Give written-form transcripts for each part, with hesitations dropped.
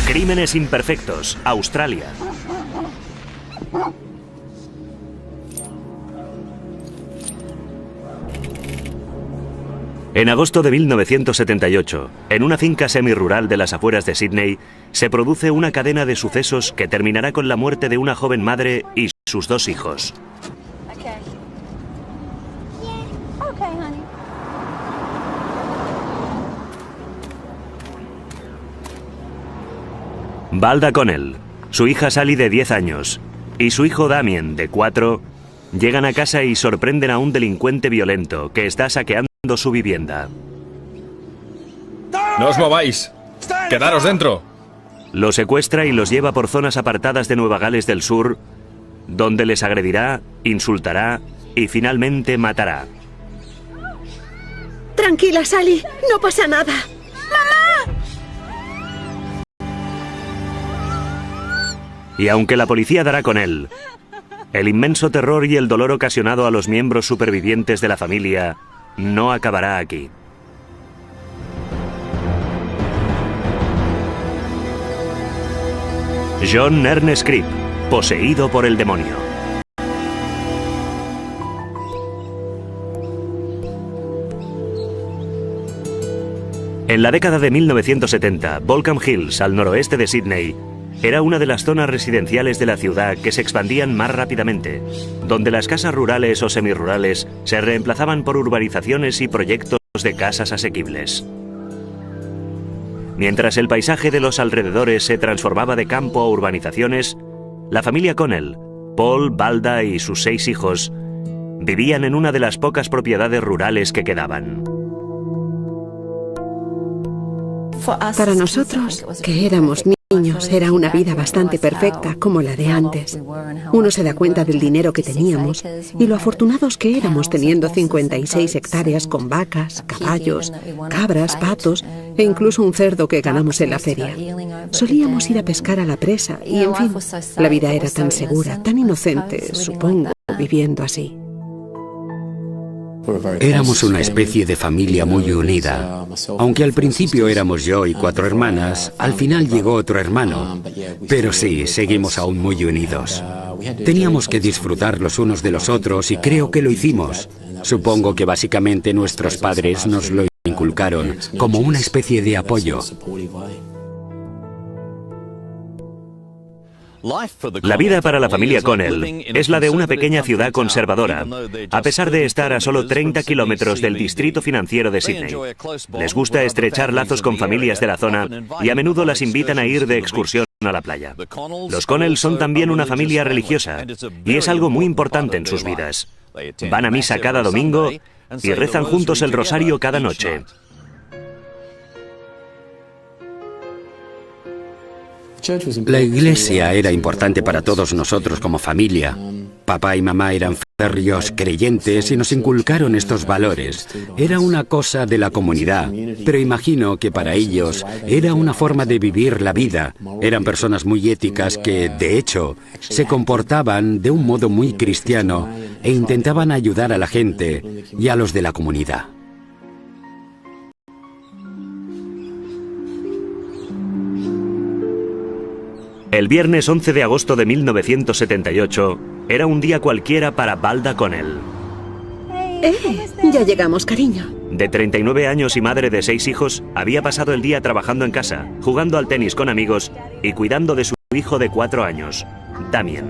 Crímenes imperfectos, Australia. En agosto de 1978, en una finca semirural de las afueras de Sydney, se produce una cadena de sucesos que terminará con la muerte de una joven madre y sus dos hijos. Valda Connell, su hija Sally de 10 años y su hijo Damien de 4 llegan a casa y sorprenden a un delincuente violento que está saqueando su vivienda. ¡No os mováis! ¡Quedaros dentro! Los secuestra y los lleva por zonas apartadas de Nueva Gales del Sur, donde les agredirá, insultará y finalmente matará. Tranquila, Sally, no pasa nada. Y aunque la policía dará con él, el inmenso terror y el dolor ocasionado a los miembros supervivientes de la familia no acabará aquí. John Ernest Cribb, poseído por el demonio. En la década de 1970, Baulkham Hills, al noroeste de Sydney, era una de las zonas residenciales de la ciudad que se expandían más rápidamente, donde las casas rurales o semirurales se reemplazaban por urbanizaciones y proyectos de casas asequibles. Mientras el paisaje de los alrededores se transformaba de campo a urbanizaciones, la familia Connell, Paul, Valda y sus 6 hijos, vivían en una de las pocas propiedades rurales que quedaban. Para nosotros, que éramos niños, era una vida bastante perfecta, como la de antes. Uno se da cuenta del dinero que teníamos y lo afortunados que éramos teniendo 56 hectáreas con vacas, caballos, cabras, patos e incluso un cerdo que ganamos en la feria. Solíamos ir a pescar a la presa y, en fin, la vida era tan segura, tan inocente, supongo, viviendo así. Éramos una especie de familia muy unida. Aunque al principio éramos yo y 4 hermanas, al final llegó otro hermano. Pero sí, seguimos aún muy unidos. Teníamos que disfrutar los unos de los otros y creo que lo hicimos. Supongo que básicamente nuestros padres nos lo inculcaron como una especie de apoyo. La vida para la familia Connell es la de una pequeña ciudad conservadora, a pesar de estar a solo 30 kilómetros del distrito financiero de Sydney. Les gusta estrechar lazos con familias de la zona y a menudo las invitan a ir de excursión a la playa. Los Connell son también una familia religiosa y es algo muy importante en sus vidas. Van a misa cada domingo y rezan juntos el rosario cada noche. La iglesia era importante para todos nosotros como familia. Papá y mamá eran férreos creyentes y nos inculcaron estos valores. Era una cosa de la comunidad, pero imagino que para ellos era una forma de vivir la vida. Eran personas muy éticas que, de hecho, se comportaban de un modo muy cristiano e intentaban ayudar a la gente y a los de la comunidad. El viernes 11 de agosto de 1978 era un día cualquiera para Valda Connell. Ya llegamos, cariño. De 39 años y madre de 6 hijos, había pasado el día trabajando en casa, jugando al tenis con amigos y cuidando de su hijo de 4 años, Damien.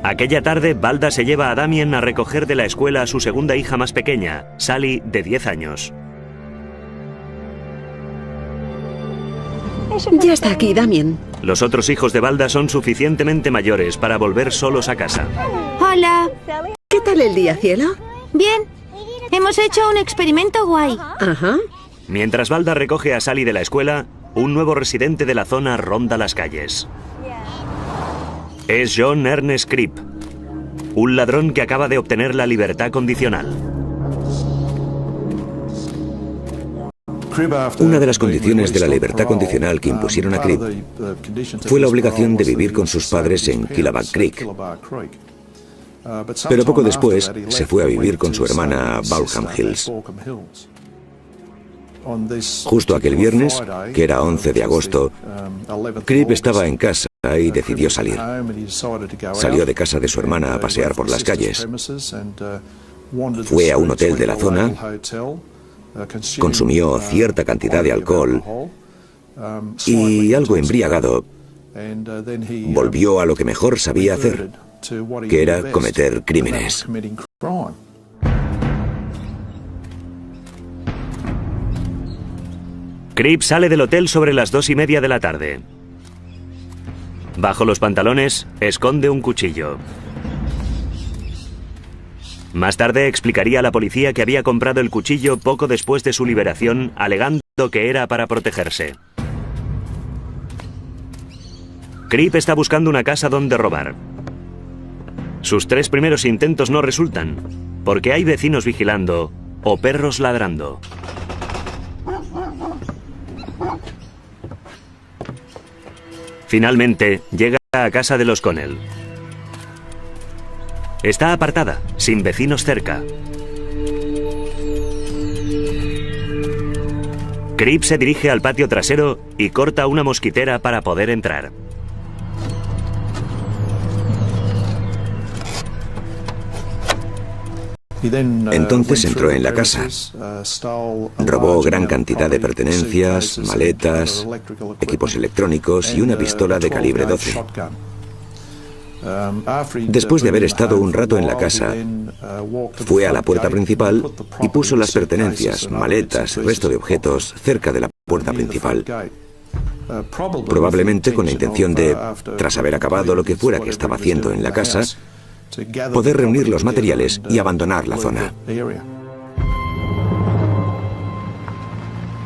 Aquella tarde, Valda se lleva a Damien a recoger de la escuela a su segunda hija más pequeña, Sally, de 10 años. Ya está aquí, Damien. Los otros hijos de Valda son suficientemente mayores para volver solos a casa. Hola. ¿Qué tal el día, cielo? Bien. Hemos hecho un experimento guay. Ajá. Mientras Valda recoge a Sally de la escuela, un nuevo residente de la zona ronda las calles. Es John Ernest Cribb, un ladrón que acaba de obtener la libertad condicional. Una de las condiciones de la libertad condicional que impusieron a Cribb fue la obligación de vivir con sus padres en Killaback Creek. Pero poco después se fue a vivir con su hermana a Baulkham Hills. Justo aquel viernes, que era 11 de agosto, Cripp estaba en casa y decidió salir. Salió de casa de su hermana a pasear por las calles. Fue a un hotel de la zona, consumió cierta cantidad de alcohol y, algo embriagado, volvió a lo que mejor sabía hacer, que era cometer crímenes. Cripp sale del hotel sobre las 2:30 de la tarde. Bajo los pantalones, esconde un cuchillo. Más tarde explicaría a la policía que había comprado el cuchillo poco después de su liberación, alegando que era para protegerse. Cripp está buscando una casa donde robar. Sus 3 primeros intentos no resultan, porque hay vecinos vigilando o perros ladrando. Finalmente, llega a casa de los Connell. Está apartada, sin vecinos cerca. Cripp se dirige al patio trasero y corta una mosquitera para poder entrar. Entonces entró en la casa. Robó gran cantidad de pertenencias, maletas, equipos electrónicos y una pistola de calibre 12. Después de haber estado un rato en la casa, fue a la puerta principal y puso las pertenencias, maletas y resto de objetos cerca de la puerta principal. Probablemente con la intención de, tras haber acabado lo que fuera que estaba haciendo en la casa, poder reunir los materiales y abandonar la zona.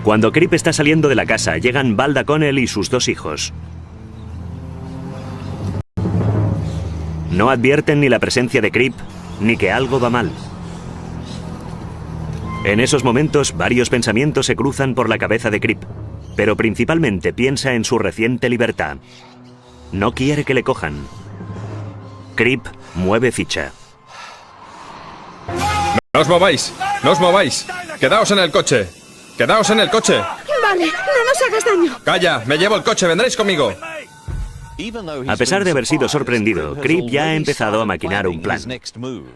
Cuando Cripp está saliendo de la casa, llegan Valda Connell y sus 2 hijos. No advierten ni la presencia de Cripp, ni que algo va mal. En esos momentos, varios pensamientos se cruzan por la cabeza de Cripp, pero principalmente piensa en su reciente libertad. No quiere que le cojan. Cripp mueve ficha. ¡No os mováis! ¡No os mováis! ¡Quedaos en el coche! ¡Quedaos en el coche! Vale, no nos hagas daño. ¡Calla! ¡Me llevo el coche! ¡Vendréis conmigo! A pesar de haber sido sorprendido, Cripp ya ha empezado a maquinar un plan.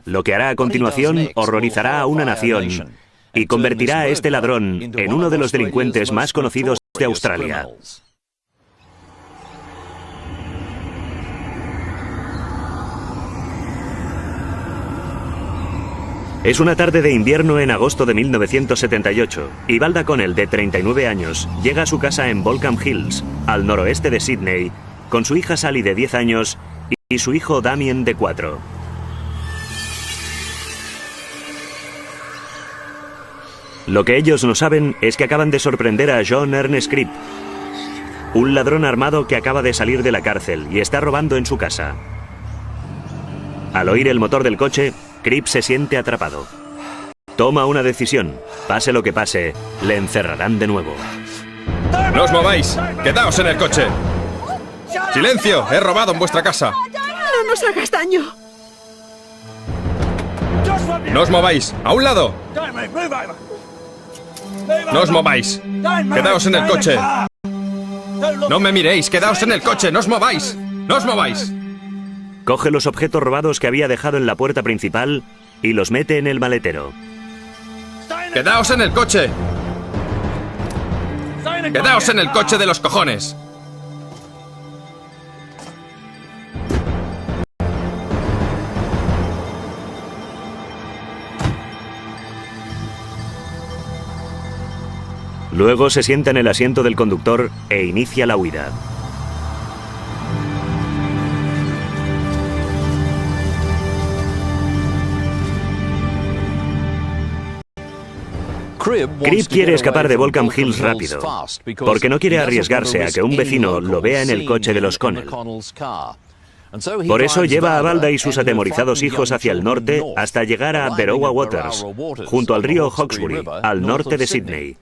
Lo que hará a continuación horrorizará a una nación y convertirá a este ladrón en uno de los delincuentes más conocidos de Australia. Es una tarde de invierno en agosto de 1978 y Valda Connell, de 39 años, llega a su casa en Baulkham Hills, al noroeste de Sydney, con su hija Sally, de 10 años, y su hijo Damien, de 4. Lo que ellos no saben es que acaban de sorprender a John Ernest Cripp, un ladrón armado que acaba de salir de la cárcel y está robando en su casa. Al oír el motor del coche, Cripp se siente atrapado. Toma una decisión. Pase lo que pase, le encerrarán de nuevo. ¡No os mováis! ¡Quedaos en el coche! ¡Silencio! ¡He robado en vuestra casa! No nos hagas daño. ¡No os mováis! ¡A un lado! ¡No os mováis! ¡Quedaos en el coche! ¡No me miréis! ¡Quedaos en el coche! ¡No os mováis! ¡No os mováis! Coge los objetos robados que había dejado en la puerta principal y los mete en el maletero. ¡Quedaos en el coche! ¡Quedaos en el coche de los cojones! Luego se sienta en el asiento del conductor e inicia la huida. Cripp quiere escapar de Baulkham Hills rápido, porque no quiere arriesgarse a que un vecino lo vea en el coche de los Connell. Por eso lleva a Valda y sus atemorizados hijos hacia el norte hasta llegar a Berowra Waters, junto al río Hawkesbury, al norte de Sydney.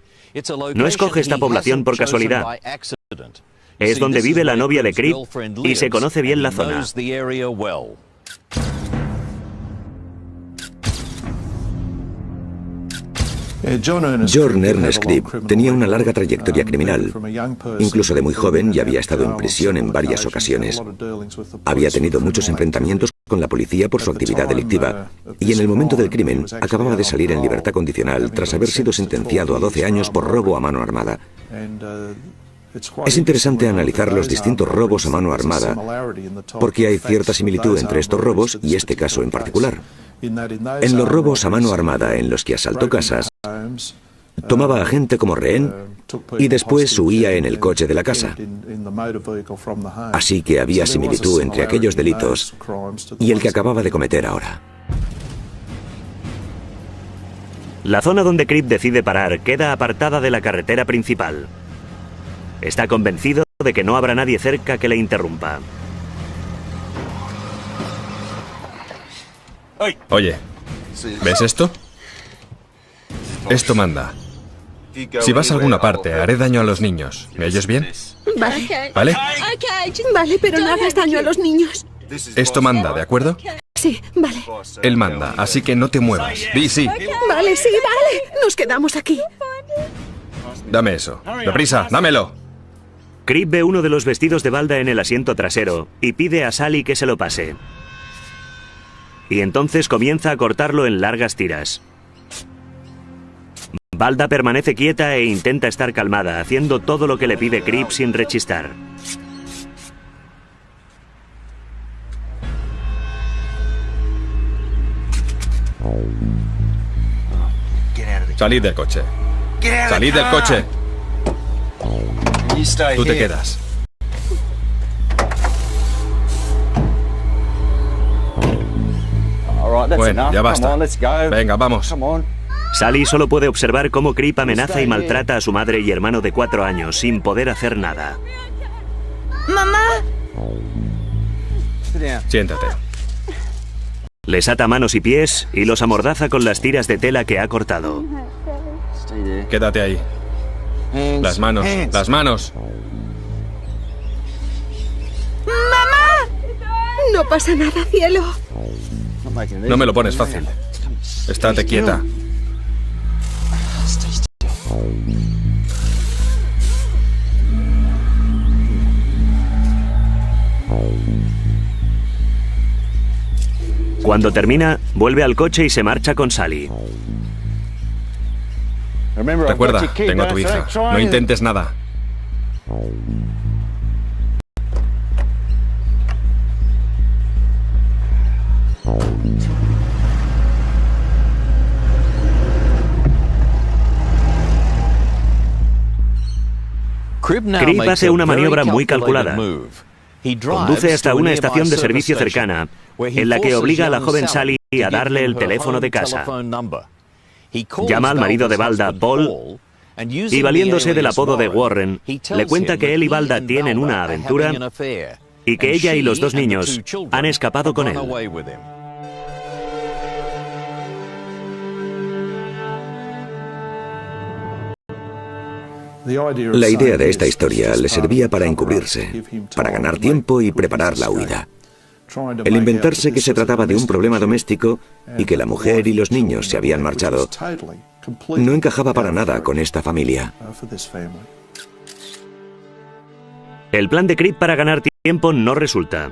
No escoge esta población por casualidad. Es donde vive la novia de Cripp y se conoce bien la zona. John Ernest Cribb tenía una larga trayectoria criminal. Incluso de muy joven ya había estado en prisión en varias ocasiones. Había tenido muchos enfrentamientos con la policía por su actividad delictiva y en el momento del crimen acababa de salir en libertad condicional tras haber sido sentenciado a 12 años por robo a mano armada. Es interesante analizar los distintos robos a mano armada porque hay cierta similitud entre estos robos y este caso en particular. En los robos a mano armada en los que asaltó casas, tomaba a gente como rehén y después huía en el coche de la casa. Así que había similitud entre aquellos delitos y el que acababa de cometer ahora. La zona donde Cribb decide parar queda apartada de la carretera principal. Está convencido de que no habrá nadie cerca que le interrumpa. Oye, ¿ves esto? Esto manda. Si vas a alguna parte, haré daño a los niños. ¿Me oyes bien? Vale. ¿Vale? Vale, pero no hagas daño a los niños. Esto manda, ¿de acuerdo? Sí, vale. Él manda, así que no te muevas. Di sí. Vale, sí, vale. Nos quedamos aquí. Dame eso. Deprisa, dámelo. Cribb ve uno de los vestidos de Balda en el asiento trasero y pide a Sally que se lo pase. Y entonces comienza a cortarlo en largas tiras. Balda permanece quieta e intenta estar calmada, haciendo todo lo que le pide Cribb sin rechistar. Salid del coche. Salid del coche. Tú te quedas. Bueno, ya basta. Venga, vamos. Sally solo puede observar cómo Cribb amenaza y maltrata a su madre y hermano de 4 años, sin poder hacer nada. ¡Mamá! Siéntate. Les ata manos y pies y los amordaza con las tiras de tela que ha cortado. Quédate ahí. Las manos, las manos. No pasa nada, cielo. No me lo pones fácil. Estate quieta. Cuando termina, vuelve al coche y se marcha con Sally. Recuerda, tengo a tu hija. No intentes nada. Cribb hace una maniobra muy calculada. Conduce hasta una estación de servicio cercana, en la que obliga a la joven Sally a darle el teléfono de casa. Llama al marido de Balda, Paul, y valiéndose del apodo de Warren, le cuenta que él y Balda tienen una aventura y que ella y los 2 niños han escapado con él. La idea de esta historia le servía para encubrirse, para ganar tiempo y preparar la huida. El inventarse que se trataba de un problema doméstico y que la mujer y los niños se habían marchado no encajaba para nada con esta familia. El plan de Cribb para ganar tiempo no resulta.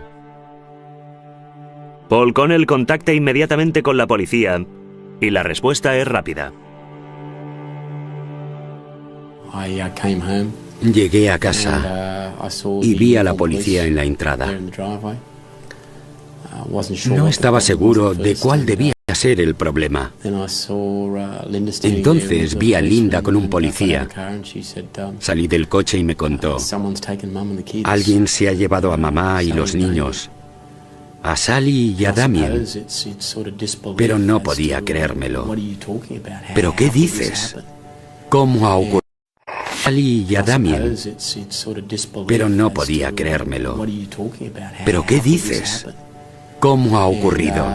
Paul Connell contacta inmediatamente con la policía y la respuesta es rápida. Llegué a casa y vi a la policía en la entrada. No estaba seguro de cuál debía ser el problema. Entonces vi a Linda con un policía. Salí del coche y me contó: alguien se ha llevado a mamá y los niños, a Sally y a Damien. Pero no podía creérmelo. ¿Pero qué dices? ¿Cómo ha ocurrido? Sally y a Damien. Pero no podía creérmelo. ¿Pero qué dices? ¿Cómo ha ocurrido?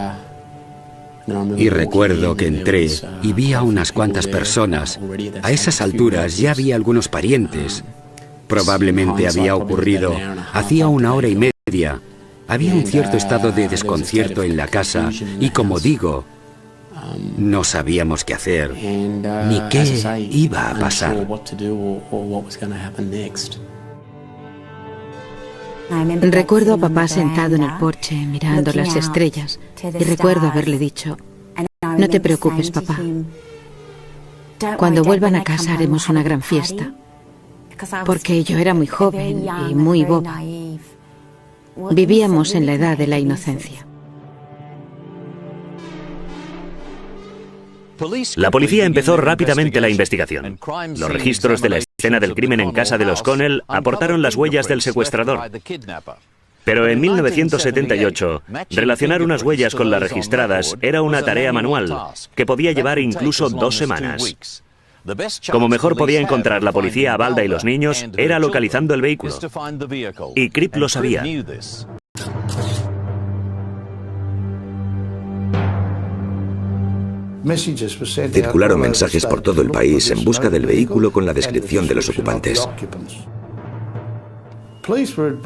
Y recuerdo que entré y vi a unas cuantas personas. A esas alturas ya había algunos parientes. Probablemente había ocurrido hacía 1 hora y media. Había un cierto estado de desconcierto en la casa y, como digo, No sabíamos qué hacer, ni qué iba a pasar. Recuerdo a papá sentado en el porche mirando las estrellas y recuerdo haberle dicho: no te preocupes, papá. Cuando vuelvan a casa haremos una gran fiesta. Porque yo era muy joven y muy boba. Vivíamos en la edad de la inocencia. La policía empezó rápidamente la investigación. Los registros de la escena del crimen en casa de los Connell aportaron las huellas del secuestrador. Pero en 1978, relacionar unas huellas con las registradas era una tarea manual, que podía llevar incluso 2 semanas. Como mejor podía encontrar la policía a Balda y los niños era localizando el vehículo. Y Cripp lo sabía. Circularon mensajes por todo el país en busca del vehículo con la descripción de los ocupantes.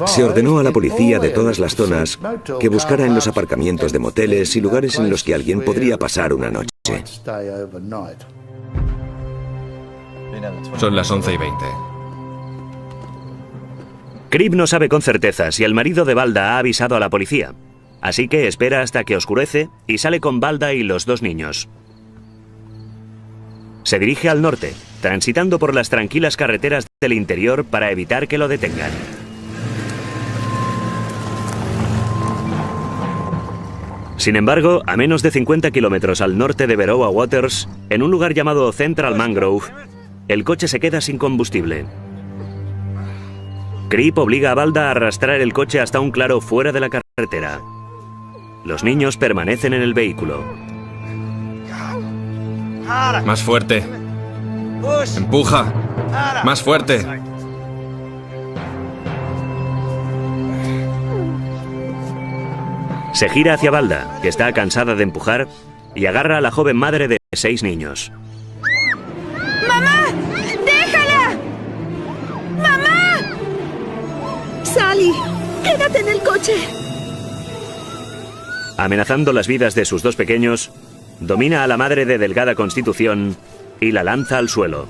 Se ordenó a la policía de todas las zonas que buscara en los aparcamientos de moteles y lugares en los que alguien podría pasar una noche. Son las 11:20. Cripp no sabe con certeza si el marido de Balda ha avisado a la policía, así que espera hasta que oscurece y sale con Balda y los 2 niños. Se dirige al norte, transitando por las tranquilas carreteras del interior para evitar que lo detengan. Sin embargo, a menos de 50 kilómetros al norte de Berowra Waters, en un lugar llamado Central Mangrove, el coche se queda sin combustible. Cripp obliga a Balda a arrastrar el coche hasta un claro fuera de la carretera. Los niños permanecen en el vehículo. Más fuerte. Empuja. Más fuerte. Se gira hacia Balda, que está cansada de empujar, y agarra a la joven madre de 6 niños. ¡Mamá! ¡Déjala! ¡Mamá! ¡Sally! ¡Quédate en el coche! Amenazando las vidas de sus 2 pequeños, domina a la madre de delgada constitución y la lanza al suelo.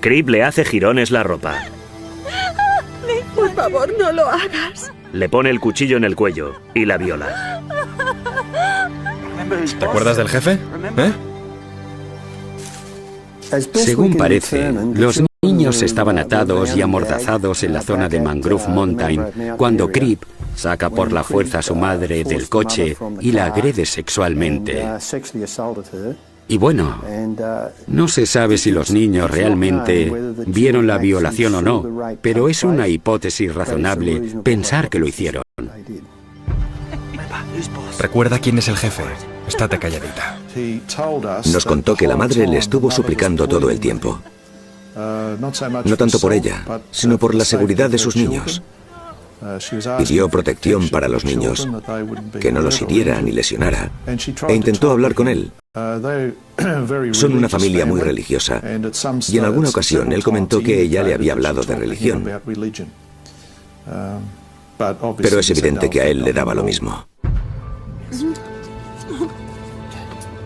Cripp le hace jirones la ropa. Por favor, no lo hagas. Le pone el cuchillo en el cuello y la viola. ¿Te acuerdas del jefe? ¿Eh? Según parece, los niños estaban atados y amordazados en la zona de Mangrove Mountain cuando Cripp saca por la fuerza a su madre del coche y la agrede sexualmente. Y bueno, no se sabe si los niños realmente vieron la violación o no, pero es una hipótesis razonable pensar que lo hicieron. Recuerda quién es el jefe. Estate calladita. Nos contó que la madre le estuvo suplicando todo el tiempo. No tanto por ella, sino por la seguridad de sus niños. Pidió protección para los niños, que no los hiriera ni lesionara, e intentó hablar con él. Son una familia muy religiosa, y en alguna ocasión él comentó que ella le había hablado de religión. Pero es evidente que a él le daba lo mismo.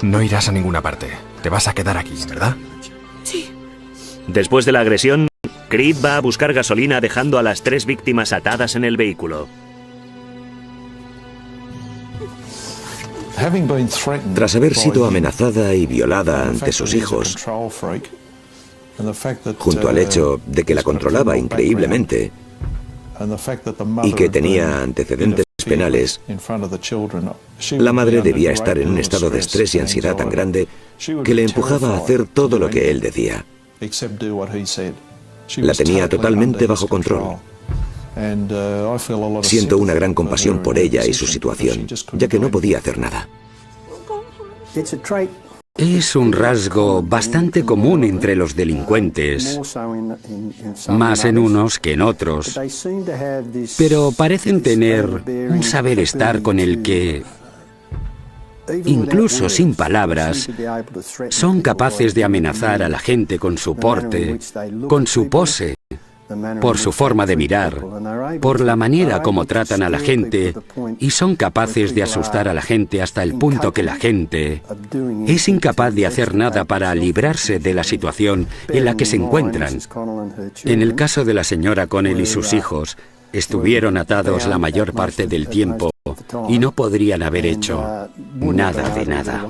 No irás a ninguna parte. Te vas a quedar aquí, ¿verdad? Sí. Después de la agresión, Cripp va a buscar gasolina dejando a las 3 víctimas atadas en el vehículo. Tras haber sido amenazada y violada ante sus hijos, junto al hecho de que la controlaba increíblemente y que tenía antecedentes penales, la madre debía estar en un estado de estrés y ansiedad tan grande que le empujaba a hacer todo lo que él decía. La tenía totalmente bajo control. Siento una gran compasión por ella y su situación, ya que no podía hacer nada. Es un rasgo bastante común entre los delincuentes, más en unos que en otros, pero parecen tener un saber estar con el que, incluso sin palabras, son capaces de amenazar a la gente con su porte, con su pose por su forma de mirar, por la manera como tratan a la gente, y son capaces de asustar a la gente hasta el punto que la gente es incapaz de hacer nada para librarse de la situación en la que se encuentran. En el caso de la señora Connell y sus hijos, estuvieron atados la mayor parte del tiempo y no podrían haber hecho nada de nada.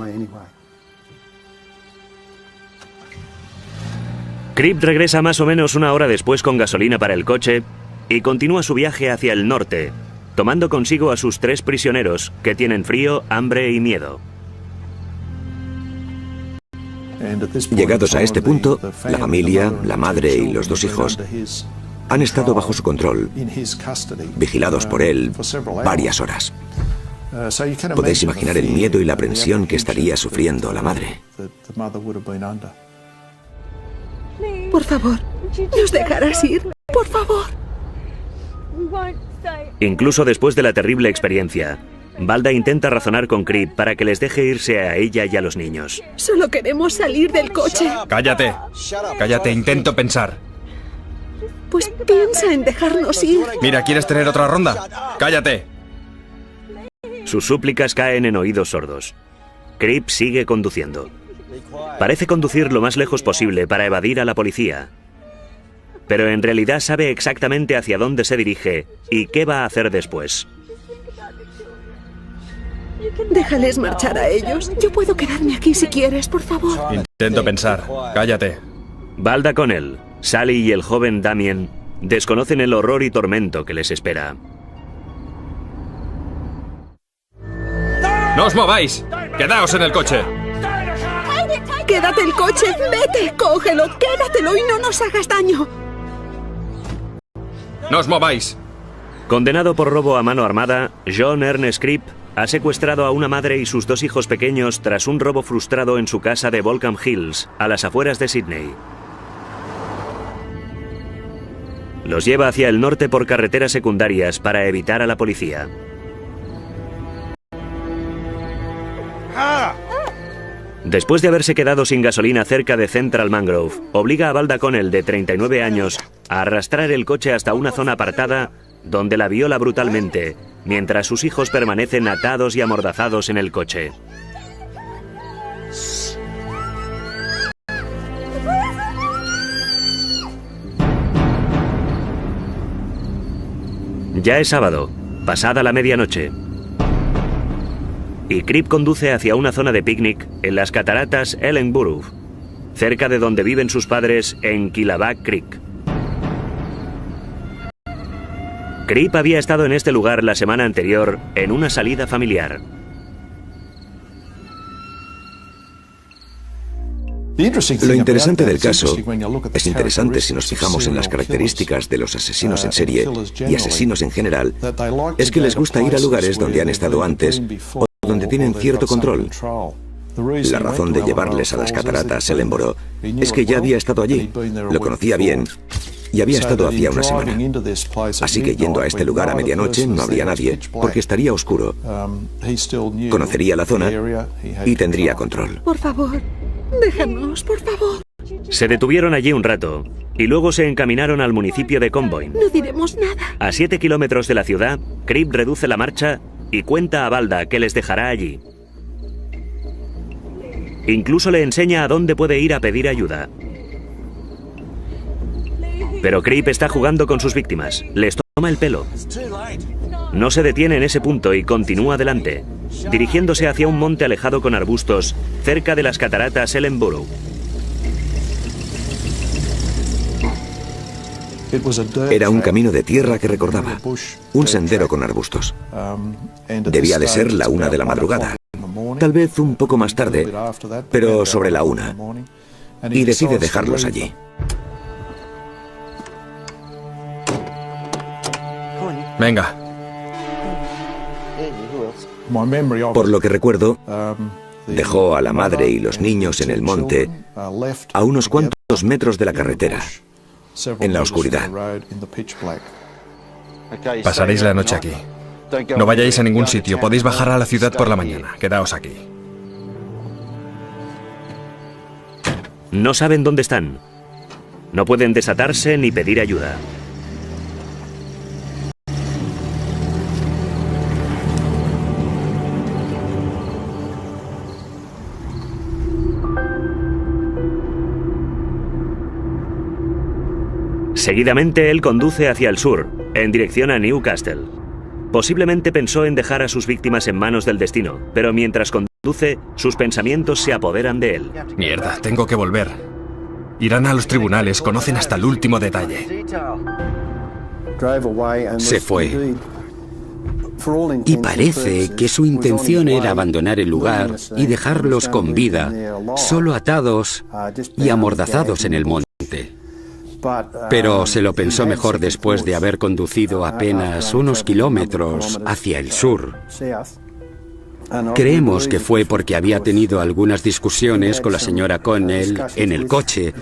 Cribb regresa más o menos una hora después con gasolina para el coche y continúa su viaje hacia el norte, tomando consigo a sus 3 prisioneros que tienen frío, hambre y miedo. Llegados a este punto, la familia, la madre y los 2 hijos han estado bajo su control, vigilados por él varias horas. Podéis imaginar el miedo y la aprensión que estaría sufriendo la madre. Por favor, ¿nos dejarás ir? Por favor. Incluso después de la terrible experiencia, Valda intenta razonar con Cribb para que les deje irse a ella y a los niños. Solo queremos salir del coche. ¡Cállate! ¡Cállate! Intento pensar. Pues piensa en dejarnos ir. Mira, ¿quieres tener otra ronda? ¡Cállate! Sus súplicas caen en oídos sordos. Cribb sigue conduciendo. Parece conducir lo más lejos posible para evadir a la policía. Pero en realidad sabe exactamente hacia dónde se dirige y qué va a hacer después. Déjales marchar a ellos. Yo puedo quedarme aquí si quieres, por favor. Intento pensar. Cállate. Valda Connell, Sally y el joven Damien desconocen el horror y tormento que les espera. ¡No os mováis! ¡Quedaos en el coche! ¡Quédate el coche! ¡Vete! ¡Cógelo! ¡Quédatelo y no nos hagas daño! ¡No os mováis! Condenado por robo a mano armada, John Ernest Cribb ha secuestrado a una madre y sus 2 hijos pequeños tras un robo frustrado en su casa de Volcam Hills, a las afueras de Sydney. Los lleva hacia el norte por carreteras secundarias para evitar a la policía. Después de haberse quedado sin gasolina cerca de Central Mangrove, obliga a Valda Connell, de 39 años, a arrastrar el coche hasta una zona apartada donde la viola brutalmente, mientras sus hijos permanecen atados y amordazados en el coche. Ya es sábado, pasada la medianoche. Y Cribb conduce hacia una zona de picnic en las cataratas Ellenborough, cerca de donde viven sus padres en Killaback Creek. Cribb había estado en este lugar la semana anterior en una salida familiar. Lo interesante del caso es interesante si nos fijamos en las características de los asesinos en serie y asesinos en general, es que les gusta ir a lugares donde han estado antes o donde tienen cierto control. La razón de llevarles a las cataratas Ellenborough es que ya había estado allí, lo conocía bien y había estado hacía una semana. Así que yendo a este lugar a medianoche no habría nadie porque estaría oscuro. Conocería la zona y tendría control. Por favor, déjanos, por favor. Se detuvieron allí un rato y luego se encaminaron al municipio de Comboyne. No diremos nada. A 7 kilómetros de la ciudad, Cribb reduce la marcha y cuenta a Valda que les dejará allí. Incluso le enseña a dónde puede ir a pedir ayuda. Pero Cribb está jugando con sus víctimas. Les toma el pelo. No se detiene en ese punto y continúa adelante, dirigiéndose hacia un monte alejado con arbustos, cerca de las cataratas Ellenborough. Era un camino de tierra que recordaba, un sendero con arbustos. Debía de ser la 1 de la madrugada, tal vez un poco más tarde, pero sobre la 1. Y decide dejarlos allí. Venga. Por lo que recuerdo, dejó a la madre y los niños en el monte a unos cuantos metros de la carretera, en la oscuridad. Pasaréis la noche aquí. No vayáis a ningún sitio. Podéis bajar a la ciudad por la mañana. Quedaos aquí. No saben dónde están. No pueden desatarse ni pedir ayuda. Seguidamente él conduce hacia el sur, en dirección a Newcastle. Posiblemente pensó en dejar a sus víctimas en manos del destino, pero mientras conduce, sus pensamientos se apoderan de él. Mierda, tengo que volver. Irán a los tribunales, conocen hasta el último detalle. Se fue. Y parece que su intención era abandonar el lugar y dejarlos con vida, solo atados y amordazados en el monte. Pero se lo pensó mejor después de haber conducido apenas unos kilómetros hacia el sur. Creemos que fue porque había tenido algunas discusiones con la señora Connell en el coche,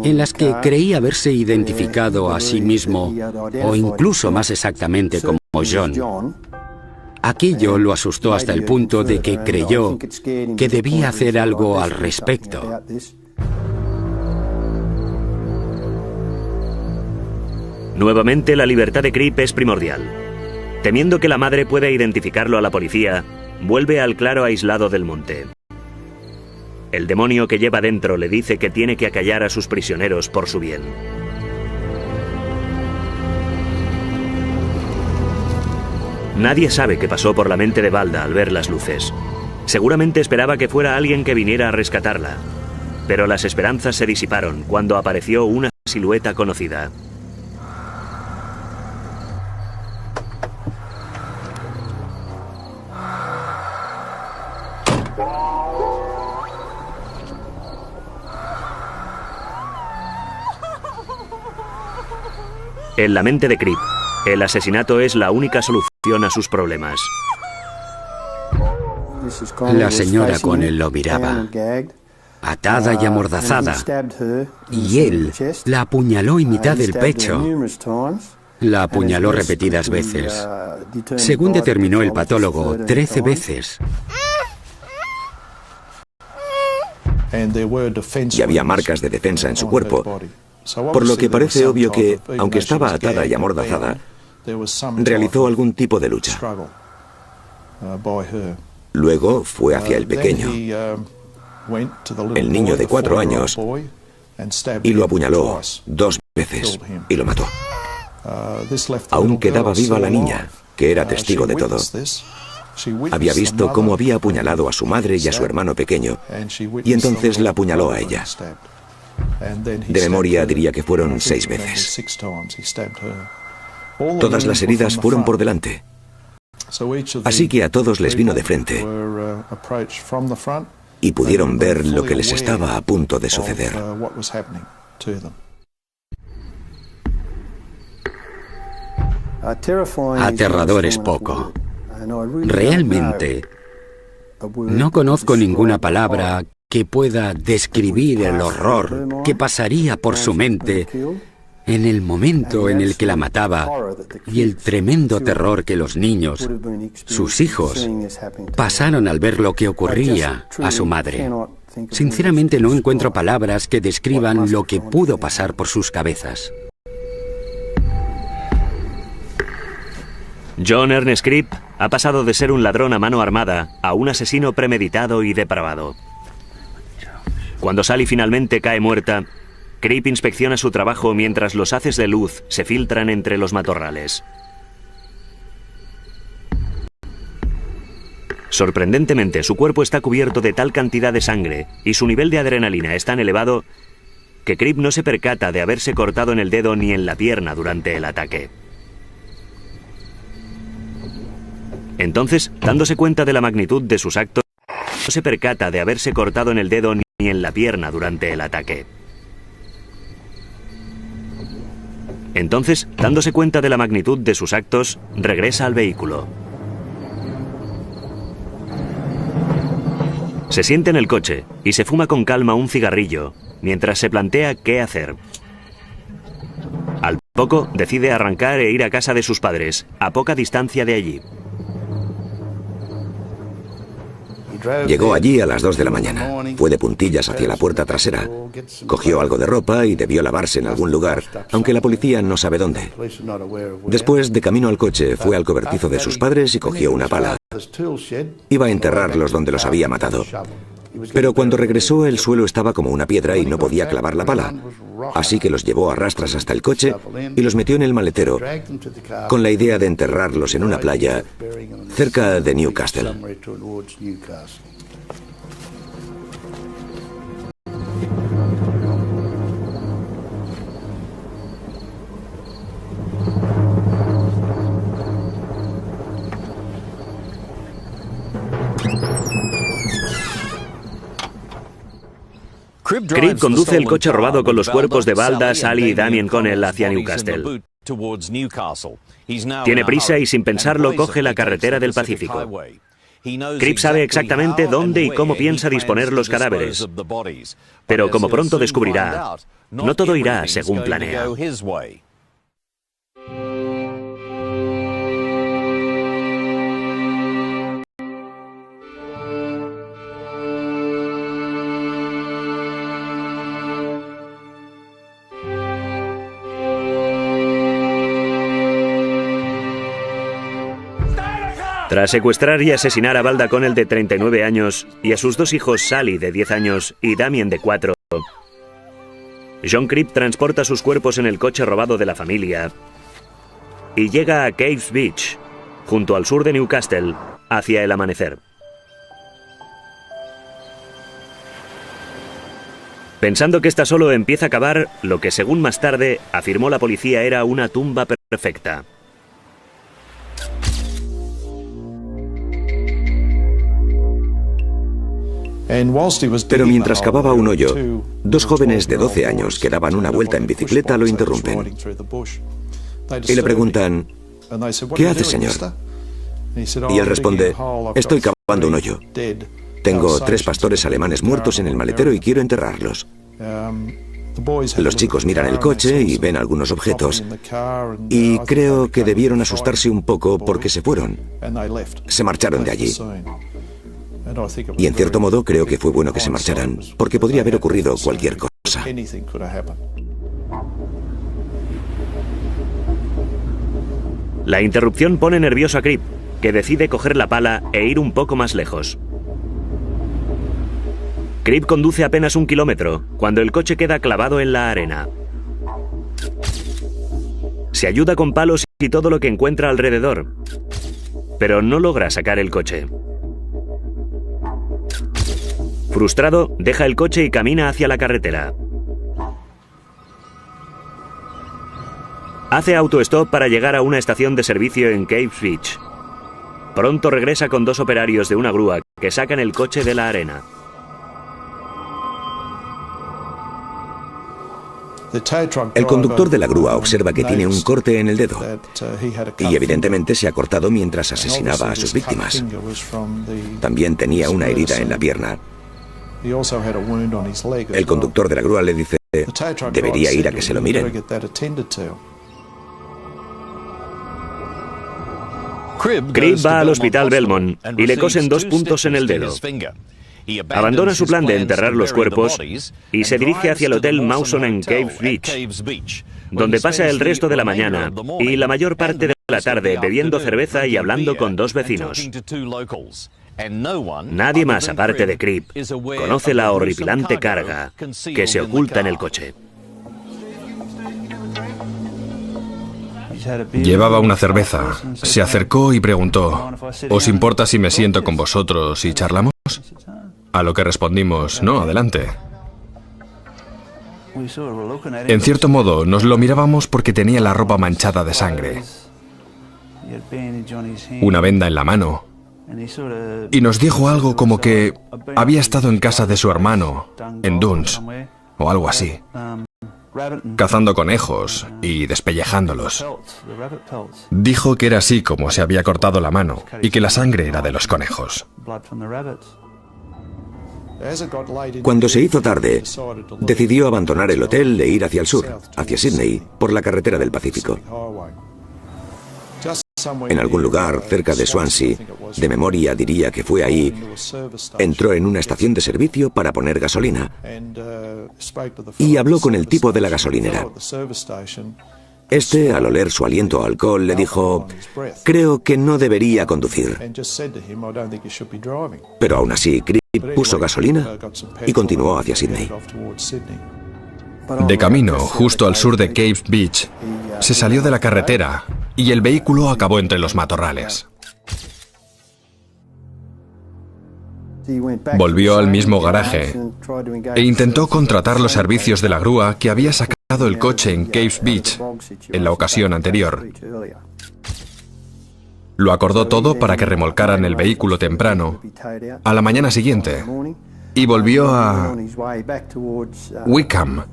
en las que creía haberse identificado a sí mismo, o incluso más exactamente como John. Aquello lo asustó hasta el punto de que creyó que debía hacer algo al respecto. Nuevamente, la libertad de Cripp es primordial. Temiendo que la madre pueda identificarlo a la policía, vuelve al claro aislado del monte. El demonio que lleva dentro le dice que tiene que acallar a sus prisioneros por su bien. Nadie sabe qué pasó por la mente de Valda al ver las luces. Seguramente esperaba que fuera alguien que viniera a rescatarla. Pero las esperanzas se disiparon cuando apareció una silueta conocida. En la mente de Cripp, el asesinato es la única solución a sus problemas. La señora Connell lo miraba, atada y amordazada, y él la apuñaló en mitad del pecho. La apuñaló repetidas veces. Según determinó el patólogo, 13 veces. Y había marcas de defensa en su cuerpo, por lo que parece obvio que, aunque estaba atada y amordazada, realizó algún tipo de lucha. Luego fue hacia el pequeño, el niño de 4 años, y lo apuñaló 2 veces y lo mató. Aún quedaba viva la niña, que era testigo de todo. Había visto cómo había apuñalado a su madre y a su hermano pequeño, y entonces la apuñaló a ella. De memoria diría que fueron 6 veces. Todas las heridas fueron por delante. Así que a todos les vino de frente y pudieron ver lo que les estaba a punto de suceder. Aterrador es poco. Realmente, no conozco ninguna palabra que pueda describir el horror que pasaría por su mente en el momento en el que la mataba y el tremendo terror que los niños, sus hijos, pasaron al ver lo que ocurría a su madre. Sinceramente no encuentro palabras que describan lo que pudo pasar por sus cabezas. John Ernest Cripp ha pasado de ser un ladrón a mano armada a un asesino premeditado y depravado. Cuando Sally finalmente cae muerta, Cripp inspecciona su trabajo mientras los haces de luz se filtran entre los matorrales. Sorprendentemente, su cuerpo está cubierto de tal cantidad de sangre y su nivel de adrenalina es tan elevado que Cripp no se percata de haberse cortado en el dedo ni en la pierna durante el ataque. Entonces, dándose cuenta de la magnitud de sus actos, no se percata de haberse cortado en el dedo ni en la pierna durante el ataque. Entonces, dándose cuenta de la magnitud de sus actos, regresa al vehículo. Se sienta en el coche y se fuma con calma un cigarrillo, mientras se plantea qué hacer. Al poco, decide arrancar e ir a casa de sus padres, a poca distancia de allí. Llegó allí a las 2 de la mañana. Fue de puntillas hacia la puerta trasera. Cogió algo de ropa y debió lavarse en algún lugar, aunque la policía no sabe dónde. Después, de camino al coche, fue al cobertizo de sus padres y cogió una pala. Iba a enterrarlos donde los había matado. Pero cuando regresó, el suelo estaba como una piedra y no podía clavar la pala. Así que los llevó a rastras hasta el coche y los metió en el maletero, con la idea de enterrarlos en una playa cerca de Newcastle. Cribb conduce el coche robado con los cuerpos de Valda, Sally y Damien Connell hacia Newcastle. Tiene prisa y sin pensarlo coge la carretera del Pacífico. Cribb sabe exactamente dónde y cómo piensa disponer los cadáveres. Pero como pronto descubrirá, no todo irá según planea. Tras secuestrar y asesinar a Valda Connell de 39 años y a sus dos hijos Sally de 10 años y Damien de 4, John Cribb transporta sus cuerpos en el coche robado de la familia y llega a Caves Beach, junto al sur de Newcastle, hacia el amanecer. Pensando que esta solo empieza a cavar lo que, según más tarde, afirmó la policía era una tumba perfecta. Pero mientras cavaba un hoyo, dos jóvenes de 12 años que daban una vuelta en bicicleta lo interrumpen. Y le preguntan, ¿qué hace, señor? Y él responde, estoy cavando un hoyo. Tengo 3 pastores alemanes muertos en el maletero y quiero enterrarlos. Los chicos miran el coche y ven algunos objetos. Y creo que debieron asustarse un poco porque se fueron. Se marcharon de allí. Y en cierto modo creo que fue bueno que se marcharan, porque podría haber ocurrido cualquier cosa. La interrupción pone nervioso a Cribb, que decide coger la pala e ir un poco más lejos. Cribb conduce apenas 1 kilómetro, cuando el coche queda clavado en la arena. Se ayuda con palos y todo lo que encuentra alrededor, pero no logra sacar el coche. Frustrado, deja el coche y camina hacia la carretera. Hace autostop para llegar a una estación de servicio en Caves Beach. Pronto regresa con 2 operarios de una grúa que sacan el coche de la arena. El conductor de la grúa observa que tiene un corte en el dedo y evidentemente se ha cortado mientras asesinaba a sus víctimas. También tenía una herida en la pierna. El conductor de la grúa le dice, debería ir a que se lo miren. Cribb va al hospital Belmont y le cosen 2 puntos en el dedo. Abandona su plan de enterrar los cuerpos y se dirige hacia el Hotel Mawson en Caves Beach, donde pasa el resto de la mañana y la mayor parte de la tarde bebiendo cerveza y hablando con 2 vecinos. Nadie más, aparte de Cribb, conoce la horripilante carga que se oculta en el coche. Llevaba una cerveza. Se acercó y preguntó, ¿os importa si me siento con vosotros y charlamos? A lo que respondimos, no, adelante. En cierto modo, nos lo mirábamos porque tenía la ropa manchada de sangre, una venda en la mano, y nos dijo algo como que había estado en casa de su hermano, en Duns, o algo así, cazando conejos y despellejándolos. Dijo que era así como se había cortado la mano y que la sangre era de los conejos. Cuando se hizo tarde, decidió abandonar el hotel e ir hacia el sur, hacia Sydney, por la carretera del Pacífico. en algún lugar cerca de Swansea, de memoria diría que fue ahí, entró en una estación de servicio para poner gasolina y habló con el tipo de la gasolinera. Este, al oler su aliento a alcohol, le dijo: creo que no debería conducir. Pero aún así, Cribb puso gasolina y continuó hacia Sídney. De camino, justo al sur de Caves Beach, se salió de la carretera y el vehículo acabó entre los matorrales. Volvió al mismo garaje e intentó contratar los servicios de la grúa que había sacado el coche en Caves Beach en la ocasión anterior. Lo acordó todo para que remolcaran el vehículo temprano, a la mañana siguiente, y volvió a Wickham,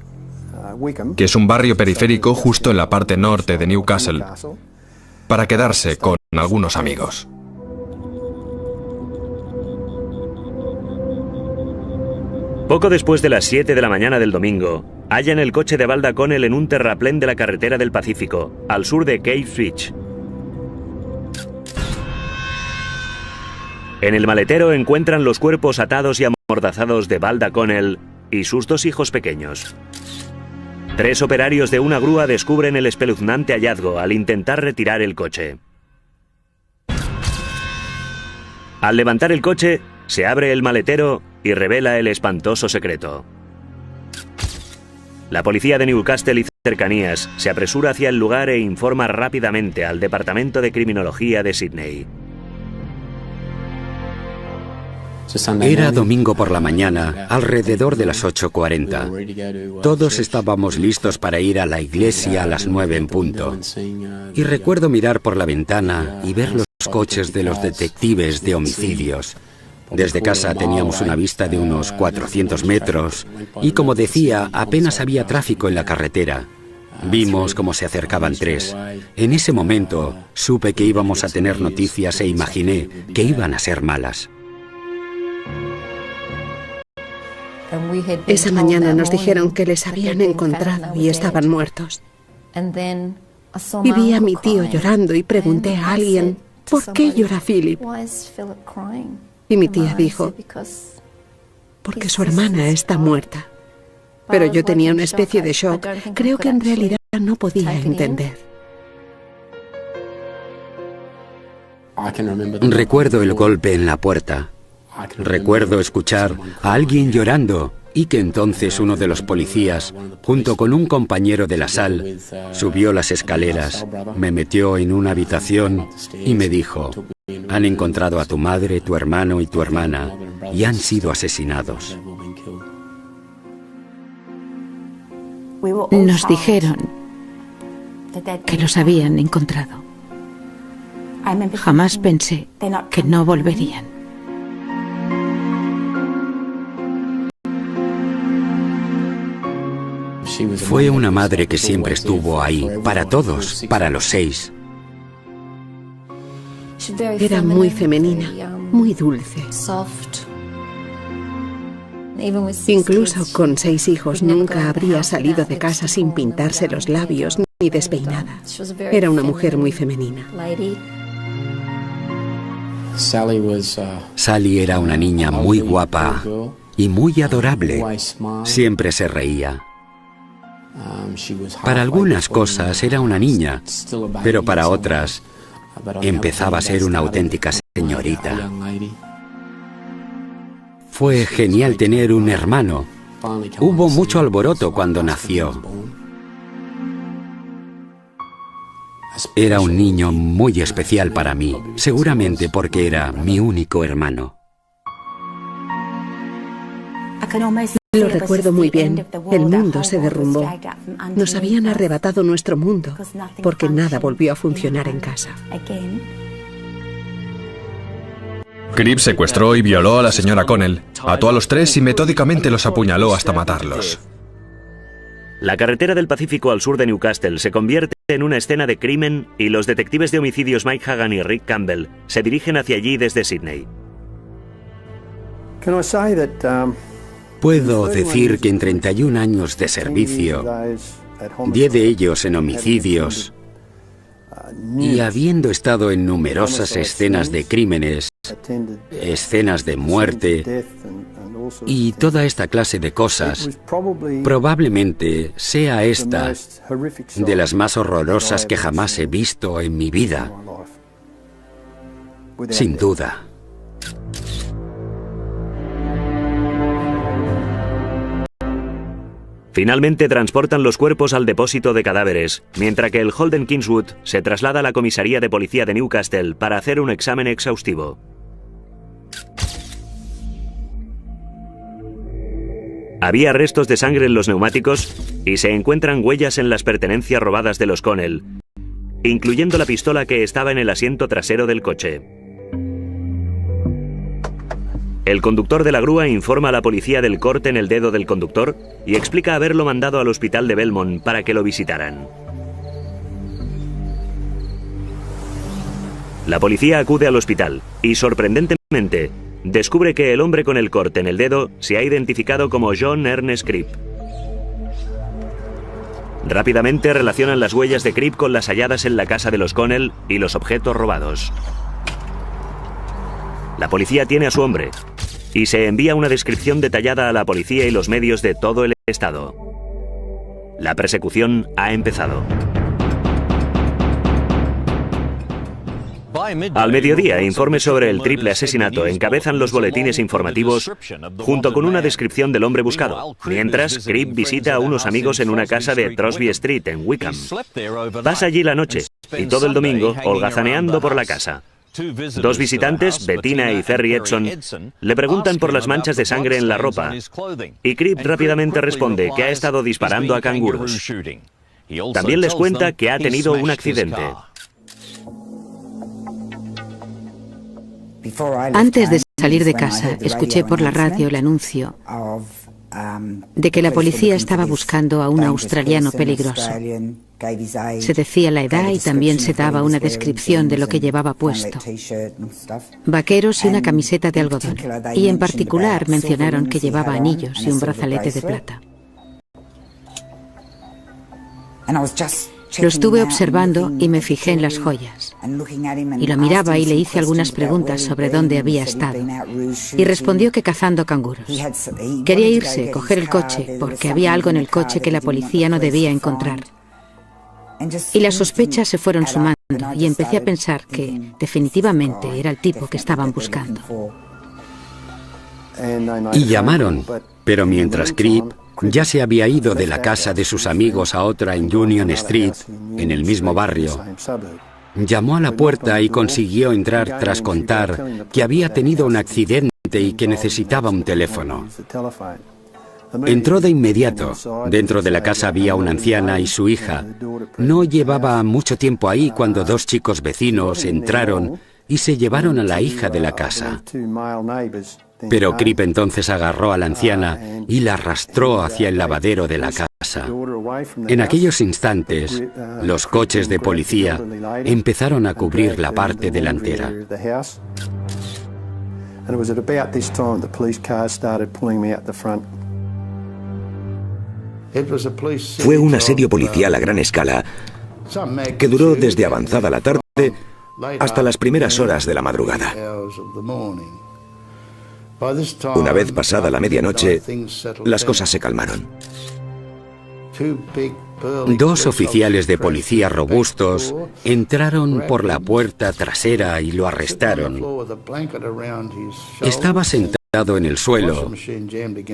que es un barrio periférico justo en la parte norte de Newcastle, para quedarse con algunos amigos. Poco después de las 7 de la mañana del domingo, hallan el coche de Valda Connell en un terraplén de la carretera del Pacífico, al sur de Caves Beach. En el maletero encuentran los cuerpos atados y amordazados de Valda Connell y sus 2 hijos pequeños. 3 operarios de una grúa descubren el espeluznante hallazgo al intentar retirar el coche. Al levantar el coche, se abre el maletero y revela el espantoso secreto. La policía de Newcastle y cercanías se apresura hacia el lugar e informa rápidamente al Departamento de Criminología de Sídney. Era domingo por la mañana, alrededor de las 8:40. Todos estábamos listos para ir a la iglesia a las 9 en punto. Y recuerdo mirar por la ventana y ver los coches de los detectives de homicidios. Desde casa teníamos una vista de unos 400 metros y, como decía, apenas había tráfico en la carretera. Vimos cómo se acercaban 3. En ese momento supe que íbamos a tener noticias e imaginé que iban a ser malas. Esa mañana nos dijeron que les habían encontrado y estaban muertos. Y vi a mi tío llorando y pregunté a alguien: ¿por qué llora Philip? Y mi tía dijo: porque su hermana está muerta. Pero yo tenía una especie de shock. Creo que en realidad no podía entender. Recuerdo el golpe en la puerta. Recuerdo escuchar a alguien llorando y que entonces uno de los policías, junto con un compañero de la sal, subió las escaleras, me metió en una habitación y me dijo: han encontrado a tu madre, tu hermano y tu hermana y han sido asesinados. Nos dijeron que los habían encontrado. Jamás pensé que no volverían. Fue una madre que siempre estuvo ahí, para todos, para los 6. Era muy femenina, muy dulce. Incluso con 6 hijos nunca habría salido de casa sin pintarse los labios ni despeinada. Era una mujer muy femenina. Sally era una niña muy guapa y muy adorable. Siempre se reía. Para algunas cosas era una niña, pero para otras empezaba a ser una auténtica señorita. Fue genial tener un hermano. Hubo mucho alboroto cuando nació. Era un niño muy especial para mí, seguramente porque era mi único hermano. Lo recuerdo muy bien. El mundo se derrumbó. Nos habían arrebatado nuestro mundo porque nada volvió a funcionar en casa. Cribb secuestró y violó a la señora Connell, ató a los 3 y metódicamente los apuñaló hasta matarlos. La carretera del Pacífico al sur de Newcastle se convierte en una escena de crimen y los detectives de homicidios Mike Hagan y Rick Campbell se dirigen hacia allí desde Sídney. Puedo decir que en 31 años de servicio, 10 de ellos en homicidios, Y habiendo estado en numerosas escenas de crímenes, escenas de muerte y toda esta clase de cosas, probablemente sea esta de las más horrorosas que jamás he visto en mi vida. Sin duda. Finalmente transportan los cuerpos al depósito de cadáveres, mientras que el Holden Kingswood se traslada a la comisaría de policía de Newcastle para hacer un examen exhaustivo. Había restos de sangre en los neumáticos y se encuentran huellas en las pertenencias robadas de los Connell, incluyendo la pistola que estaba en el asiento trasero del coche. El conductor de la grúa informa a la policía del corte en el dedo del conductor y explica haberlo mandado al hospital de Belmont para que lo visitaran. La policía acude al hospital y, sorprendentemente, descubre que el hombre con el corte en el dedo se ha identificado como John Ernest Cribb. Rápidamente relacionan las huellas de Cribb con las halladas en la casa de los Connell y los objetos robados. La policía tiene a su hombre y se envía una descripción detallada a la policía y los medios de todo el estado. La persecución ha empezado. Al mediodía, informes sobre el triple asesinato encabezan los boletines informativos junto con una descripción del hombre buscado, mientras Cribb visita a unos amigos en una casa de Crosby Street, en Wickham. Pasa allí la noche y todo el domingo holgazaneando por la casa. Dos visitantes, Bettina y Ferry Edson, le preguntan por las manchas de sangre en la ropa y Cribb rápidamente responde que ha estado disparando a canguros. También les cuenta que ha tenido un accidente. Antes de salir de casa, escuché por la radio el anuncio de que la policía estaba buscando a un australiano peligroso. Se decía la edad y también se daba una descripción de lo que llevaba puesto. Vaqueros y una camiseta de algodón. Y en particular mencionaron que llevaba anillos y un brazalete de plata. Lo estuve observando y me fijé en las joyas. Y lo miraba y le hice algunas preguntas sobre dónde había estado. Y respondió que cazando canguros. Quería irse, coger el coche, porque había algo en el coche que la policía no debía encontrar. Y las sospechas se fueron sumando y empecé a pensar que definitivamente era el tipo que estaban buscando. Y llamaron, pero mientras Cribb ya se había ido de la casa de sus amigos a otra en Union Street, en el mismo barrio, llamó a la puerta y consiguió entrar tras contar que había tenido un accidente y que necesitaba un teléfono. Entró de inmediato. Dentro de la casa había una anciana y su hija. No llevaba mucho tiempo ahí cuando dos chicos vecinos entraron y se llevaron a la hija de la casa. Pero Cribb entonces agarró a la anciana y la arrastró hacia el lavadero de la casa. En aquellos instantes, los coches de policía empezaron a cubrir la parte delantera. Fue un asedio policial a gran escala que duró desde avanzada la tarde hasta las primeras horas de la madrugada. Una vez pasada la medianoche, las cosas se calmaron. Dos oficiales de policía robustos entraron por la puerta trasera y lo arrestaron. Estaba sentado en el suelo,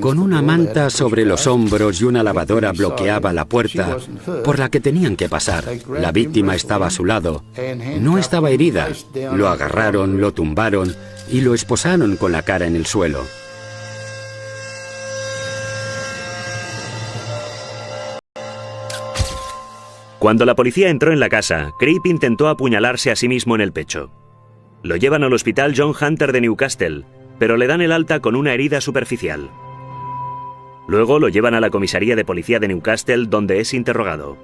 con una manta sobre los hombros y una lavadora bloqueaba la puerta por la que tenían que pasar. La víctima estaba a su lado. No estaba herida. Lo agarraron, lo tumbaron y lo esposaron con la cara en el suelo. Cuando la policía entró en la casa, Cribb intentó apuñalarse a sí mismo en el pecho. Lo llevan al hospital John Hunter de Newcastle, pero le dan el alta con una herida superficial. Luego lo llevan a la comisaría de policía de Newcastle, donde es interrogado.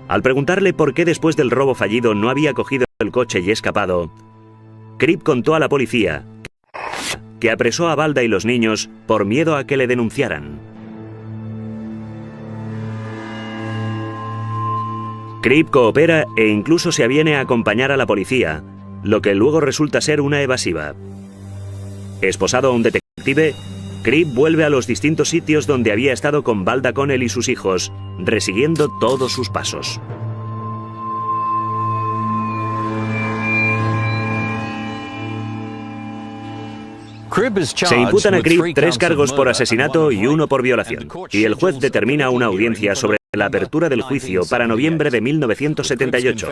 Al preguntarle por qué después del robo fallido no había cogido el coche y escapado, Cribb contó a la policía que apresó a Balda y los niños por miedo a que le denunciaran. Cribb coopera e incluso se aviene a acompañar a la policía, lo que luego resulta ser una evasiva. Esposado a un detective, Cribb vuelve a los distintos sitios donde había estado con Valda Connell y sus hijos, resiguiendo todos sus pasos. Se imputan a Cribb 3 cargos por asesinato y 1 por violación, y el juez determina una audiencia sobre la apertura del juicio para noviembre de 1978.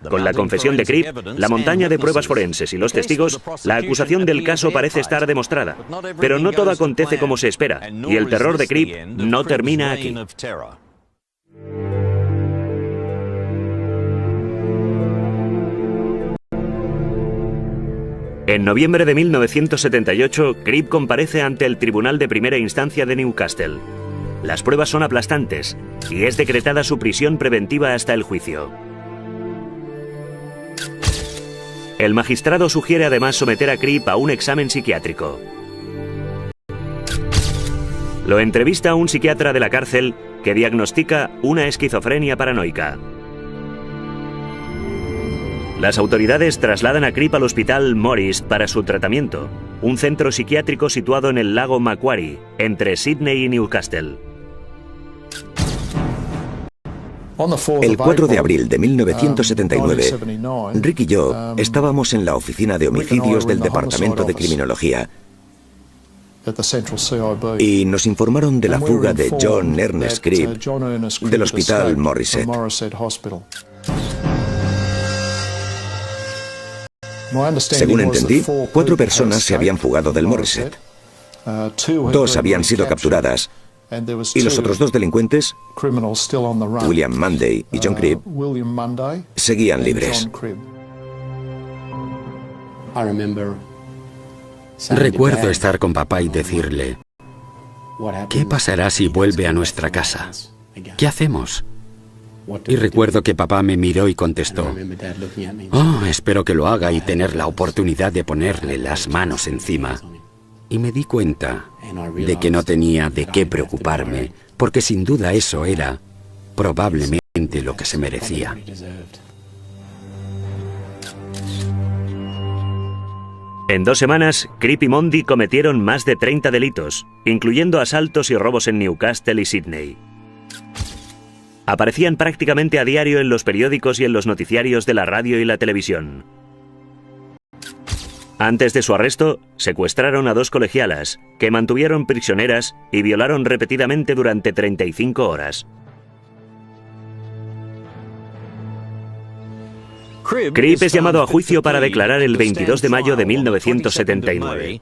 Con la confesión de Cribb, la montaña de pruebas forenses y los testigos, la acusación del caso parece estar demostrada. Pero no todo acontece como se espera, y el terror de Cribb no termina aquí. En noviembre de 1978, Cribb comparece ante el Tribunal de Primera Instancia de Newcastle. Las pruebas son aplastantes y es decretada su prisión preventiva hasta el juicio. El magistrado sugiere además someter a Cribb a un examen psiquiátrico. Lo entrevista un psiquiatra de la cárcel que diagnostica una esquizofrenia paranoica. Las autoridades trasladan a Cribb al hospital Morris para su tratamiento, un centro psiquiátrico situado en el lago Macquarie, entre Sydney y Newcastle. El 4 de abril de 1979, Rick y yo estábamos en la oficina de homicidios del Departamento de Criminología y nos informaron de la fuga de John Ernest Cribb del hospital Morisset. Según entendí, 4 personas se habían fugado del Morisset. 2 habían sido capturadas y los otros 2 delincuentes, William Munday y John Cribb, seguían libres. Recuerdo estar con papá y decirle, ¿qué pasará si vuelve a nuestra casa? ¿Qué hacemos? Y recuerdo que papá me miró y contestó, oh, espero que lo haga y tener la oportunidad de ponerle las manos encima. Y me di cuenta de que no tenía de qué preocuparme, porque sin duda eso era probablemente lo que se merecía. En 2 semanas, Cribb y Munday cometieron más de 30 delitos, incluyendo asaltos y robos en Newcastle y Sydney. Aparecían prácticamente a diario en los periódicos y en los noticiarios de la radio y la televisión. Antes de su arresto, secuestraron a 2 colegialas, que mantuvieron prisioneras y violaron repetidamente durante 35 horas. Cribb es llamado a juicio para declarar el 22 de mayo de 1979.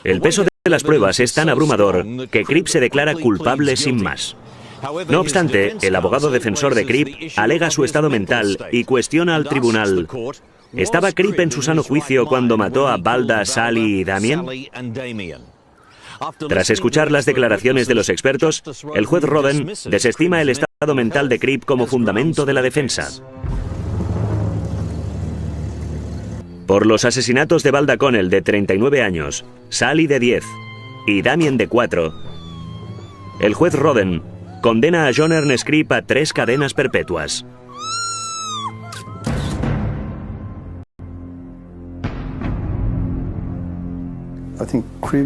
El peso de las pruebas es tan abrumador que Cribb se declara culpable sin más. No obstante, el abogado defensor de Cribb alega su estado mental y cuestiona al tribunal: ¿estaba Cribb en su sano juicio cuando mató a Valda, Sally y Damien? Tras escuchar las declaraciones de los expertos, el juez Roden desestima el estado mental de Cribb como fundamento de la defensa. Por los asesinatos de Valda Connell, de 39 años, Sally, de 10, y Damien, de 4, el juez Roden condena a John Ernest Cribb a 3 cadenas perpetuas.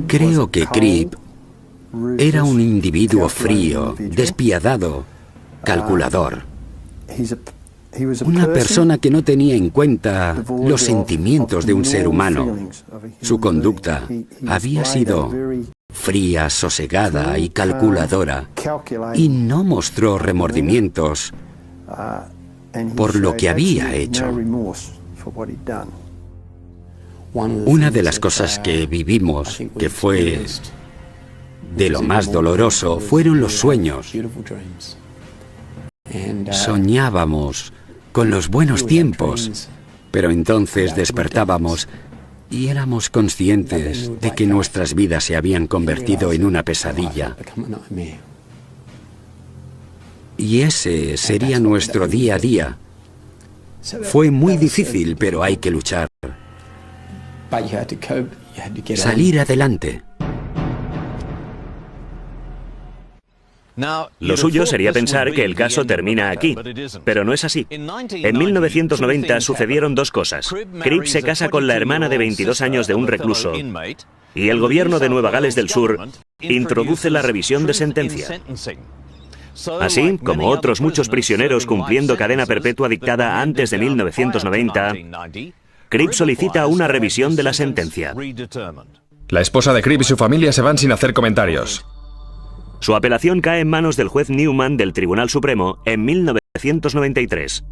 Creo que Cribb era un individuo frío, despiadado, calculador. Una persona que no tenía en cuenta los sentimientos de un ser humano. Su conducta había sido fría, sosegada y calculadora, y no mostró remordimientos por lo que había hecho. Una de las cosas que vivimos, que fue de lo más doloroso, fueron los sueños. Soñábamos con los buenos tiempos, pero entonces despertábamos y éramos conscientes de que nuestras vidas se habían convertido en una pesadilla. Y ese sería nuestro día a día. Fue muy difícil, pero hay que luchar. Salir adelante. Lo suyo sería pensar que el caso termina aquí, pero no es así. En 1990 sucedieron dos cosas. Cribb se casa con la hermana de 22 años de un recluso y el gobierno de Nueva Gales del Sur introduce la revisión de sentencia. Así, como otros muchos prisioneros cumpliendo cadena perpetua dictada antes de 1990, Cribb solicita una revisión de la sentencia. La esposa de Cribb y su familia se van sin hacer comentarios. Su apelación cae en manos del juez Newman del Tribunal Supremo en 1993.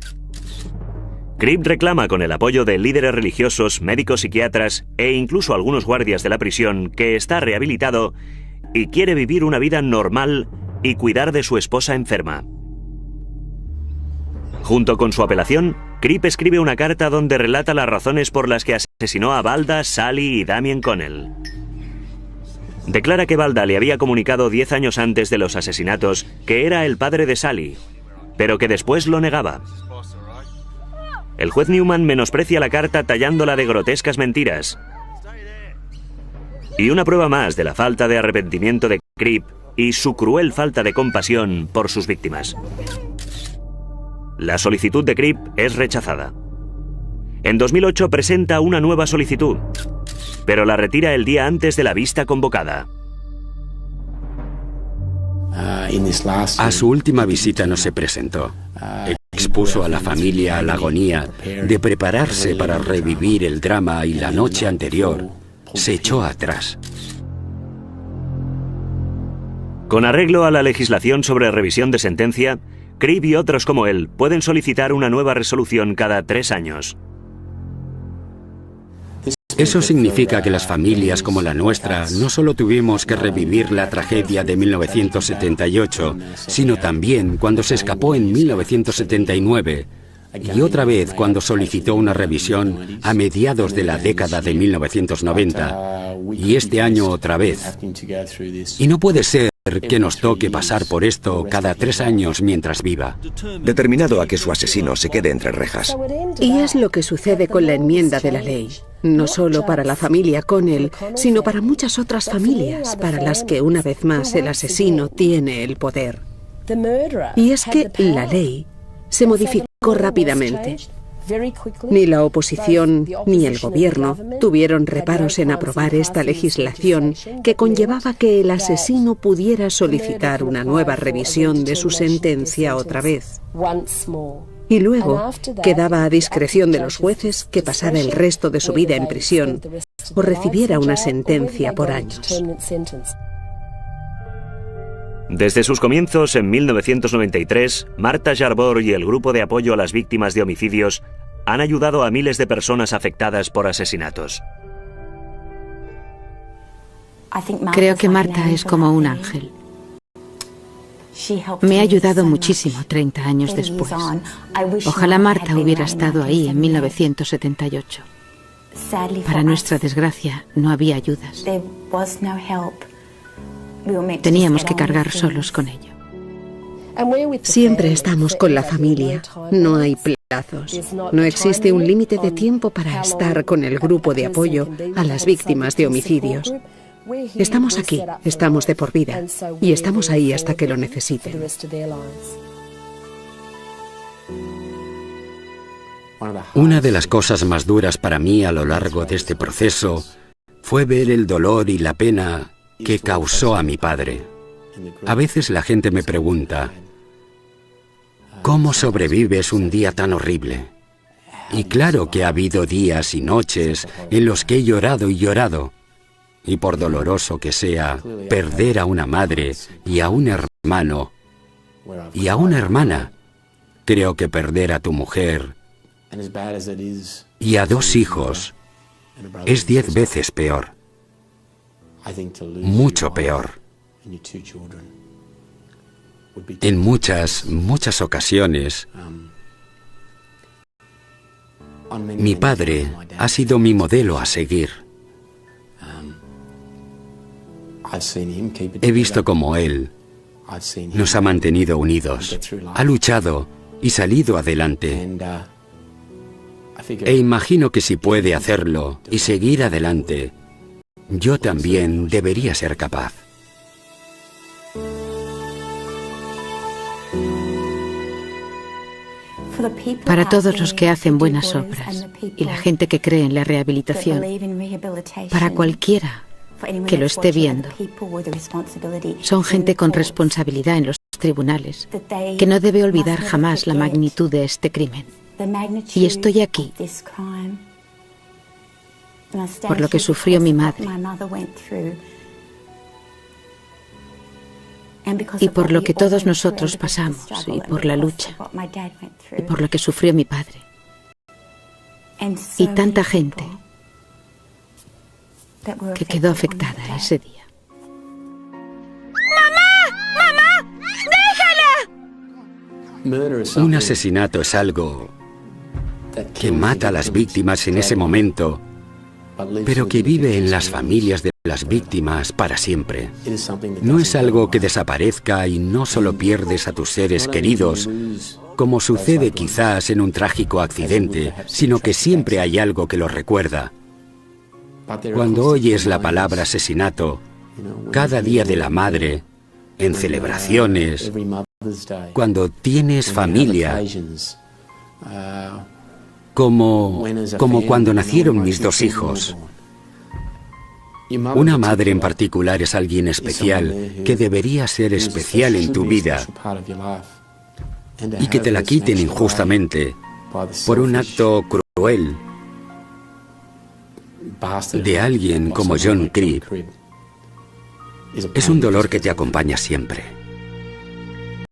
Cribb reclama, con el apoyo de líderes religiosos, médicos psiquiatras e incluso algunos guardias de la prisión, que está rehabilitado y quiere vivir una vida normal y cuidar de su esposa enferma. Junto con su apelación, Cribb escribe una carta donde relata las razones por las que asesinó a Valda, Sally y Damien Connell. Declara que Valda le había comunicado 10 años antes de los asesinatos que era el padre de Sally, pero que después lo negaba. El juez Newman menosprecia la carta tallándola de grotescas mentiras. Y una prueba más de la falta de arrepentimiento de Cribb y su cruel falta de compasión por sus víctimas. La solicitud de Cribb es rechazada. En 2008 presenta una nueva solicitud, pero la retira el día antes de la vista convocada. A su última visita no se presentó. Expuso a la familia a la agonía de prepararse para revivir el drama y la noche anterior se echó atrás. Con arreglo a la legislación sobre revisión de sentencia, Cribb y otros como él pueden solicitar una nueva resolución cada 3 años. Eso significa que las familias como la nuestra no solo tuvimos que revivir la tragedia de 1978, sino también cuando se escapó en 1979 y otra vez cuando solicitó una revisión a mediados de la década de 1990 y este año otra vez. Y no puede ser que nos toque pasar por esto cada 3 años mientras viva. Determinado a que su asesino se quede entre rejas. Y es lo que sucede con la enmienda de la ley. No solo para la familia Connell, sino para muchas otras familias, para las que una vez más el asesino tiene el poder. Y es que la ley se modificó rápidamente. Ni la oposición ni el gobierno tuvieron reparos en aprobar esta legislación que conllevaba que el asesino pudiera solicitar una nueva revisión de su sentencia otra vez. Y luego quedaba a discreción de los jueces que pasara el resto de su vida en prisión o recibiera una sentencia por años. Desde sus comienzos en 1993, Martha Jarbor y el grupo de apoyo a las víctimas de homicidios han ayudado a miles de personas afectadas por asesinatos. Creo que Martha es como un ángel. Me ha ayudado muchísimo 30 años después. Ojalá Martha hubiera estado ahí en 1978. Para nuestra desgracia, no había ayudas. Teníamos que cargar solos con ello. Siempre estamos con la familia. No hay plazos. No existe un límite de tiempo para estar con el grupo de apoyo a las víctimas de homicidios. Estamos aquí, estamos de por vida, y estamos ahí hasta que lo necesiten. Una de las cosas más duras para mí a lo largo de este proceso fue ver el dolor y la pena que causó a mi padre. A veces la gente me pregunta, ¿cómo sobrevives un día tan horrible? Y claro que ha habido días y noches en los que he llorado y llorado. Y por doloroso que sea, perder a una madre y a un hermano y a una hermana, creo que perder a tu mujer y a 2 hijos es 10 veces peor. Mucho peor. En muchas ocasiones, mi padre ha sido mi modelo a seguir. He visto cómo él nos ha mantenido unidos, ha luchado y salido adelante. E imagino que si puede hacerlo y seguir adelante, yo también debería ser capaz. Para todos los que hacen buenas obras y la gente que cree en la rehabilitación, para cualquiera que lo esté viendo, son gente con responsabilidad en los tribunales, que no debe olvidar jamás la magnitud de este crimen. Y estoy aquí por lo que sufrió mi madre y por lo que todos nosotros pasamos y por la lucha y por lo que sufrió mi padre y tanta gente que quedó afectada ese día. Un asesinato es algo que mata a las víctimas en ese momento, pero que vive en las familias de las víctimas para siempre. No es algo que desaparezca y no solo pierdes a tus seres queridos, como sucede quizás en un trágico accidente, sino que siempre hay algo que lo recuerda. Cuando oyes la palabra asesinato, cada día de la madre, en celebraciones, cuando tienes familia, como cuando nacieron mis dos hijos. Una madre en particular es alguien especial, que debería ser especial en tu vida, y que te la quiten injustamente por un acto cruel de alguien como John Cribb es un dolor que te acompaña siempre.